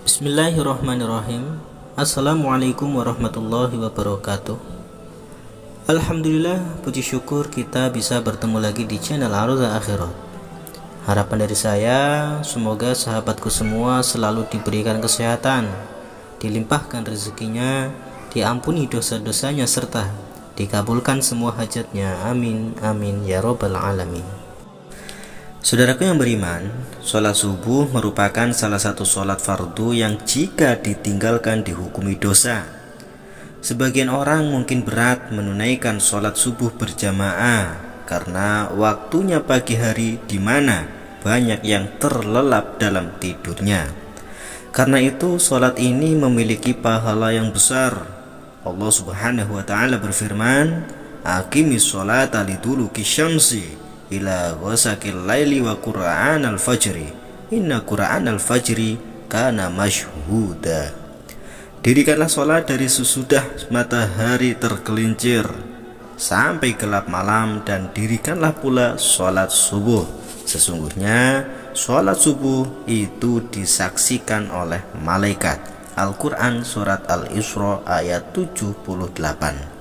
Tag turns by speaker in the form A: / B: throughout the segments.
A: Bismillahirrahmanirrahim. Assalamualaikum warahmatullahi wabarakatuh. Alhamdulillah, puji syukur kita bisa bertemu lagi di channel Arza Akhirat. Harapan dari saya, semoga sahabatku semua selalu diberikan kesehatan, dilimpahkan rezekinya, diampuni dosa-dosanya, serta dikabulkan semua hajatnya. Amin, amin, ya robbal alamin. Saudaraku yang beriman, sholat subuh merupakan salah satu sholat fardu yang jika ditinggalkan dihukumi dosa. Sebagian orang mungkin berat menunaikan sholat subuh berjamaah karena waktunya pagi hari di mana banyak yang terlelap dalam tidurnya. Karena itu sholat ini memiliki pahala yang besar. Allah Subhanahu wa ta'ala berfirman, "Aqimis sholata liduluki syamsi ila ghasaqil laili wa qur'an al-fajri inna qur'an al-fajri kana masyhuda." Dirikanlah sholat dari sesudah matahari tergelincir sampai gelap malam, dan dirikanlah pula sholat subuh. Sesungguhnya sholat subuh itu disaksikan oleh malaikat. Al-Quran Surat Al-Isra ayat 78.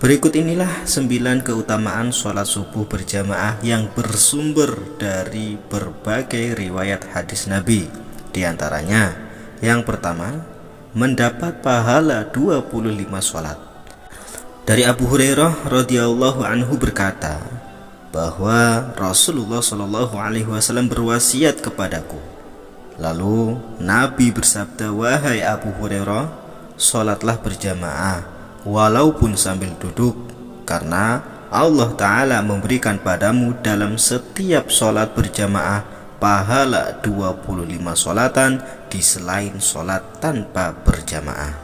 A: Berikut inilah 9 keutamaan sholat subuh berjamaah yang bersumber dari berbagai riwayat hadis Nabi. Di antaranya, yang pertama, mendapat pahala 25 sholat. Dari Abu Hurairah radhiyallahu anhu berkata bahwa Rasulullah Shallallahu alaihi wasallam berwasiat kepadaku. Lalu Nabi bersabda, "Wahai Abu Hurairah, sholatlah berjamaah walaupun sambil duduk, karena Allah Ta'ala memberikan padamu dalam setiap sholat berjamaah pahala 25 sholatan di selain sholat tanpa berjamaah."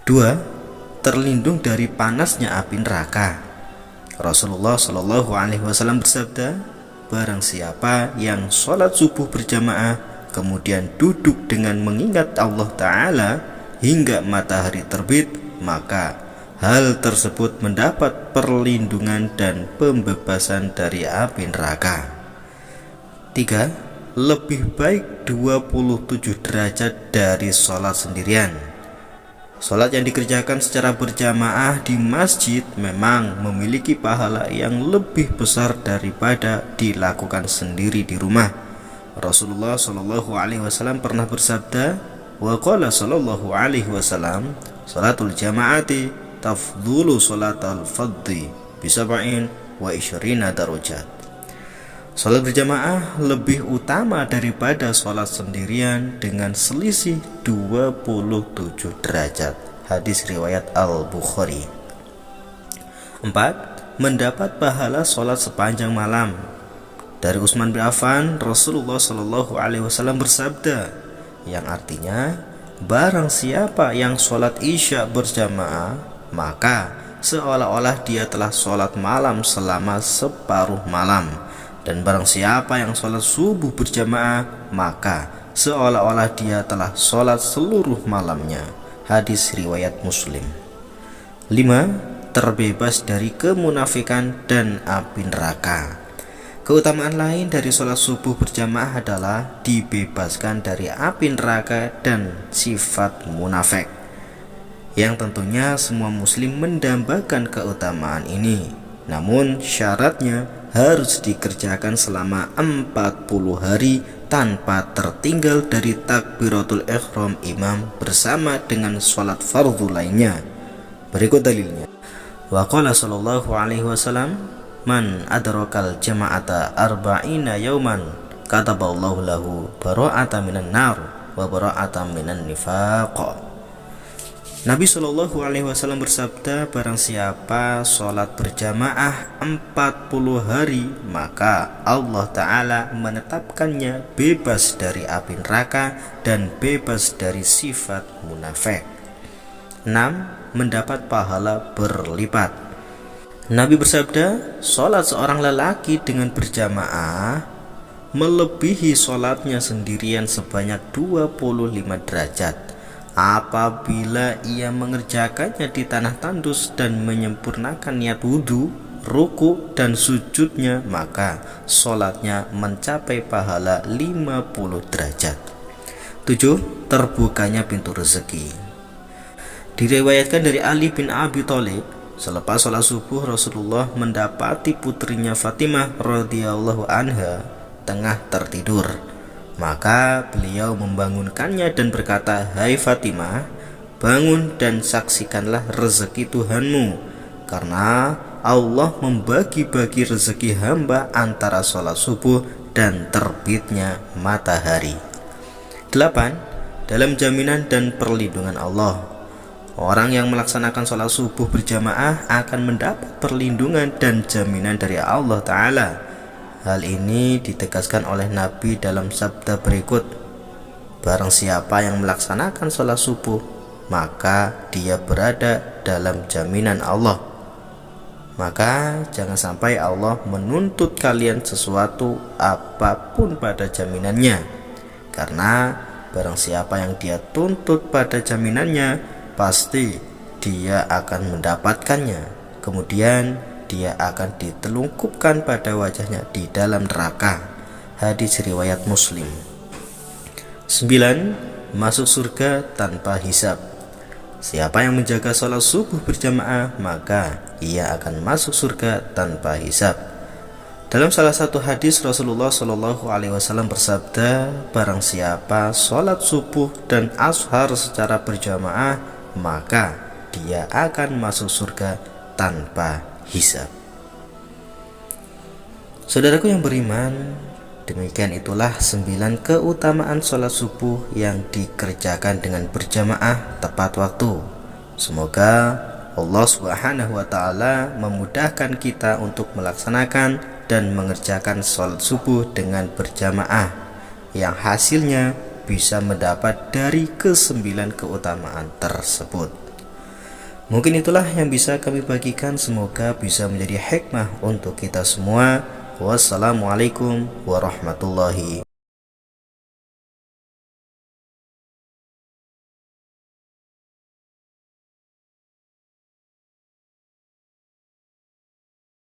A: 2. Terlindung dari panasnya api neraka. Rasulullah Shallallahu alaihi wasallam bersabda, "Barang siapa yang sholat subuh berjamaah kemudian duduk dengan mengingat Allah Ta'ala hingga matahari terbit, maka hal tersebut mendapat perlindungan dan pembebasan dari api neraka." 3. Lebih baik 27 derajat dari sholat sendirian. Sholat yang dikerjakan secara berjamaah di masjid memang memiliki pahala yang lebih besar daripada dilakukan sendiri di rumah. Rasulullah Shallallahu alaihi wasallam pernah bersabda, wa qala sallallahu alaihi wasallam, "Salatul jama'ati tafdhulu salatal fadhi bisab'in wa isyrina darajat." Salat berjamaah lebih utama daripada salat sendirian dengan selisih 27 derajat. Hadis riwayat Al-Bukhari. 4. Mendapat pahala salat sepanjang malam. Dari Utsman bin Affan, Rasulullah Shallallahu alaihi wasallam bersabda, yang artinya, barang siapa yang sholat isya berjamaah, maka seolah-olah dia telah sholat malam selama separuh malam. Dan barang siapa yang sholat subuh berjamaah, maka seolah-olah dia telah sholat seluruh malamnya. Hadis riwayat Muslim. 5. Terbebas dari kemunafikan dan api neraka. Keutamaan lain dari sholat subuh berjamaah adalah dibebaskan dari api neraka dan sifat munafik, yang tentunya semua muslim mendambakan keutamaan ini. Namun syaratnya harus dikerjakan selama 40 hari tanpa tertinggal dari takbiratul ihram imam bersama dengan sholat fardu lainnya. Berikut dalilnya. Wa qala sallallahu alaihi wasallam, "Man adrakal jama'ata arba'ina yauman kataballahu lahu bara'ata minan nar wa bara'ata minan nifaq." Nabi Shallallahu alaihi wasallam bersabda, barang siapa sholat berjamaah 40 hari, maka Allah Ta'ala menetapkannya bebas dari api neraka dan bebas dari sifat munafik. 6. Mendapat pahala berlipat. Nabi bersabda, sholat seorang lelaki dengan berjamaah melebihi sholatnya sendirian sebanyak 25 derajat. Apabila ia mengerjakannya di tanah tandus dan menyempurnakan niat wudhu, ruku dan sujudnya, maka sholatnya mencapai pahala 50 derajat. 7. Terbukanya pintu rezeki. Diriwayatkan dari Ali bin Abi Thalib, selepas sholat subuh Rasulullah mendapati putrinya Fatimah radhiyallahu anha tengah tertidur. Maka beliau membangunkannya dan berkata, "Hai Fatimah, bangun dan saksikanlah rezeki Tuhanmu, karena Allah membagi-bagi rezeki hamba antara sholat subuh dan terbitnya matahari." 8. Dalam jaminan dan perlindungan Allah. Orang yang melaksanakan sholat subuh berjamaah akan mendapat perlindungan dan jaminan dari Allah Ta'ala. Hal ini ditegaskan oleh Nabi dalam sabda berikut, "Barang siapa yang melaksanakan sholat subuh, maka dia berada dalam jaminan Allah." Maka jangan sampai Allah menuntut kalian sesuatu apapun pada jaminannya, karena barang siapa yang dia tuntut pada jaminannya, pasti dia akan mendapatkannya. Kemudian dia akan ditelungkupkan pada wajahnya di dalam neraka. Hadis riwayat Muslim. 9. Masuk surga tanpa hisab. Siapa yang menjaga sholat subuh berjamaah, maka ia akan masuk surga tanpa hisab. Dalam salah satu hadis Rasulullah Shallallahu Alaihi Wasallam bersabda, "Barang siapa sholat subuh dan ashar secara berjamaah, maka dia akan masuk surga tanpa hisab." Saudaraku yang beriman, demikian itulah 9 keutamaan sholat subuh yang dikerjakan dengan berjamaah tepat waktu. Semoga Allah Subhanahu wa Ta'ala memudahkan kita untuk melaksanakan dan mengerjakan sholat subuh dengan berjamaah, yang hasilnya bisa mendapat dari ke-9 keutamaan tersebut. Mungkin itulah yang bisa kami bagikan, semoga bisa menjadi hikmah untuk kita semua. Wassalamualaikum warahmatullahi